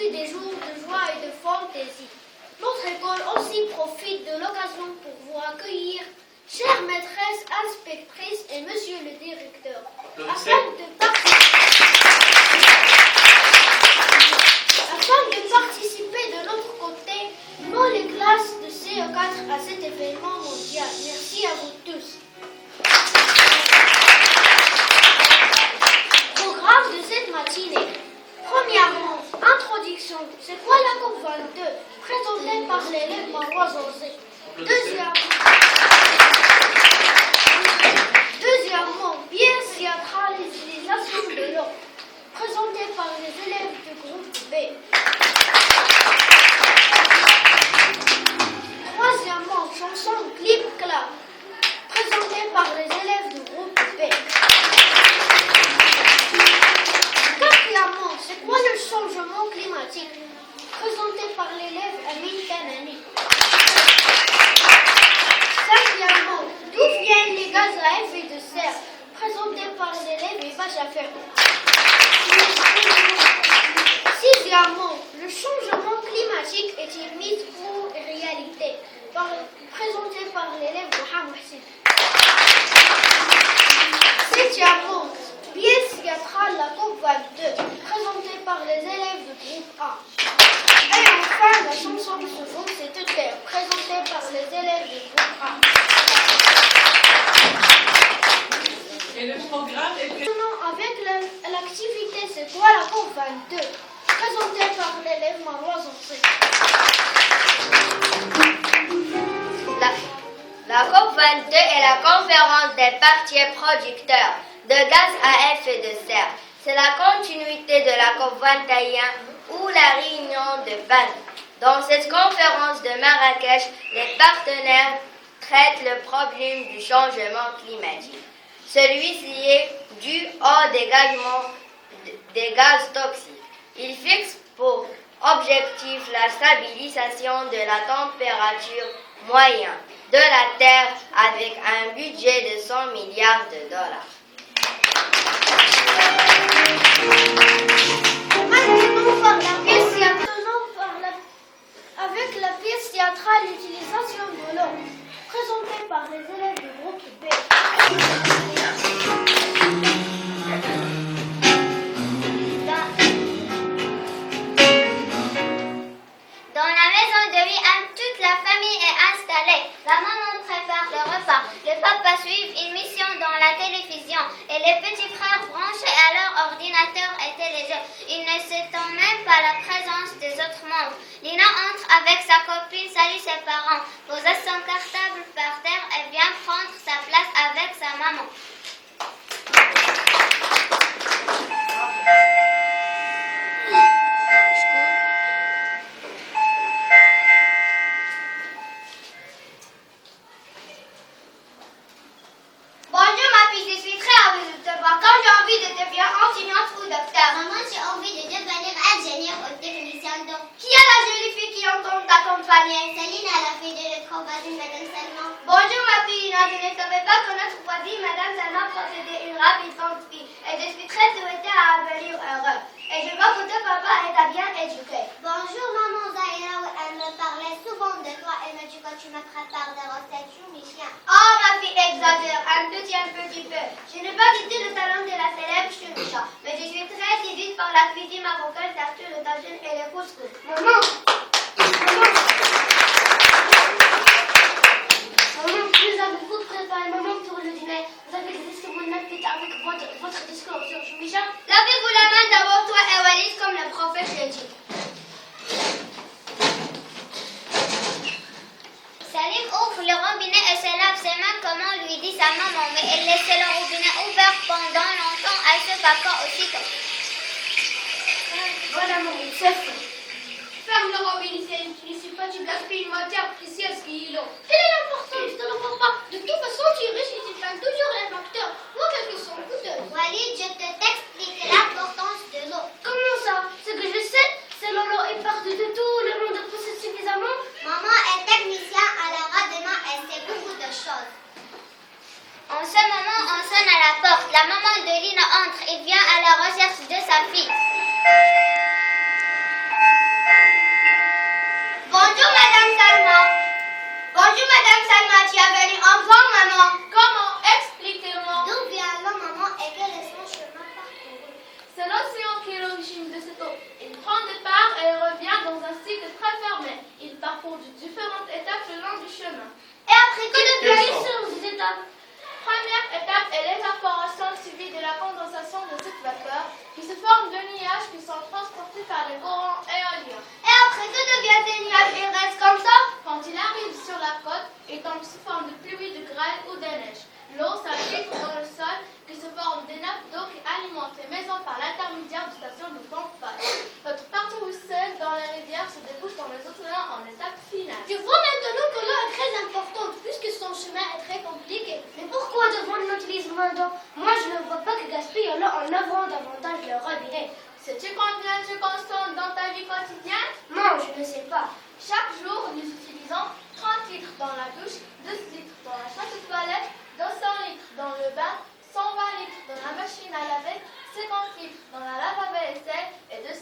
vécu des jours de joie et de fantaisie. Notre école aussi profite de l'occasion pour vous accueillir, chères maîtresses, inspectrices et monsieur le directeur, afin de participer de notre côté, nous les classes de CE4 à cet événement mondial. Merci à vous tous. Programme de cette matinée. Premièrement, introduction. C'est quoi la COP22? Présentée par l'élève Marois Zanzé. Deuxièmement, pièce théâtralisation de l'eau. Présentée par les élèves du groupe B. Troisièmement, chanson clip clap. Présentée par les élèves du groupe B. Quatrièmement, c'est quoi le changement climatique? Présenté par l'élève Amin Kanani. Cinquièmement, d'où viennent les gaz à effet de serre? Présenté par l'élève Eva Jaffer. Sixièmement, le changement climatique est-il mythe ou réalité? Présenté par l'élève Mohamed Hussein. Septièmement, pièce théâtrale la COP22, présentée par les élèves du groupe A. Et enfin, la chanson de ce jour, c'est Te taire, présentée par les élèves du groupe A. Et le programme est Maintenant, avec l'activité C'est quoi la COP22, présentée par l'élève Marois Zanzé. La COP22 est la conférence des partis producteurs de gaz à effet de serre. C'est la continuité de la COP21 ou la réunion de Vannes. Dans cette conférence de Marrakech, les partenaires traitent le problème du changement climatique. Celui-ci est dû au dégagement des gaz toxiques. Il fixe pour objectif la stabilisation de la température moyenne de la Terre avec un budget de 100 milliards de dollars. Avec la pièce théâtrale L'utilisation de l'eau, présentée par les élèves du groupe B. Dans la maison de Liam, toute la famille est installée. La maman prépare le repas. Le papa suit une mission dans la télévision. Et les petits frères branchés à leur ordinateur et téléjeux. Ils ne s'étendent même pas la présence des autres membres. Lina entre avec sa copine, salue ses parents, posa son cartable par terre et vient prendre sa place avec sa maman. Bonjour ma fille, je suis très heureuse de te voir. Quand j'ai envie de devenir enseignante ou docteur. Maman, j'ai envie de devenir ingénieur ou technicien d'eau. Qui est la jolie fille qui entend t'accompagner? Céline, la fille de notre voisine, Madame Salman. Bonjour ma fille, non, je ne savais pas que notre voisine, Madame Salma, possédait une ravissante fille. Et je suis très souhaitée à avenir heureux. Et je vois que ton papa est bien éduqué. Bonjour maman Zahira, elle me parlait souvent de toi et me dit que tu me prépares des recettes choumichien. Oh ma fille exagère, un petit peu. Je n'ai pas quitté le salon de la célèbre choumicha, mais je suis très séduite par la cuisine marocaine, surtout le tagine et le couscous. Maman, nous avons beaucoup préparé maman pour le dîner. Vous avez des disques magnifiques avec votre discours sur choumicha. Lavez-vous la main d'abord, toi et Walid, comme le prophète l'a dit. Salim ouvre le robinet et se lave ses mains comme on lui dit sa maman, mais elle laisse le robinet ouvert pendant longtemps, elle se caca aussitôt. Voilà mon c'est fait. Ferme le robinet, tu ne suis pas, tu gaspilles une matière précieuse qui est l'eau. Quelle est l'importance de l'eau, papa? De toute façon, tu réutilises toujours les facteurs, moi qu'elles sont coûteuses. Walid, je te t'explique l'importance de l'eau. Comment ça? Ce que je sais, c'est l'eau est partout de tout, le monde possède suffisamment. Maman est technicien, alors demain elle sait beaucoup de choses. En ce moment, on sonne à la porte. La maman de Lina entre et vient à la recherche de sa fille. parcourent différentes étapes le long du chemin. Et après, que deviennent ces étapes? Première étape est l'évaporation suivie de la condensation de cette vapeur qui se forme de nuages qui sont transportés par les courants éoliens. Et après, que deviennent ces nuages? Ils restent comme ça? Quand il arrive sur la côte, il tombe sous forme de pluie, de grêle ou de neige. L'eau s'infiltre dans le sol qui se forme des nappes d'eau qui alimentent les maisons par l'intermédiaire de stations de pompage. Notre partie ruisselle dans les rivières se débouche dans les océans en étape finale. Je vois maintenant que l'eau est très importante puisque son chemin est très compliqué. Mais pourquoi devons-nous l'utiliser maintenant? Moi, je ne vois pas que gaspiller l'eau en ouvrant davantage le robinet. Sais-tu combien tu consommes dans ta vie quotidienne? Non, je ne sais pas. Chaque jour, nous utilisons 30 litres dans la douche, 2 litres dans la chasse aux toilettes, 200 litres dans le bain, 120 litres dans la machine à laver, 50 litres dans la lave à vaisselle et 200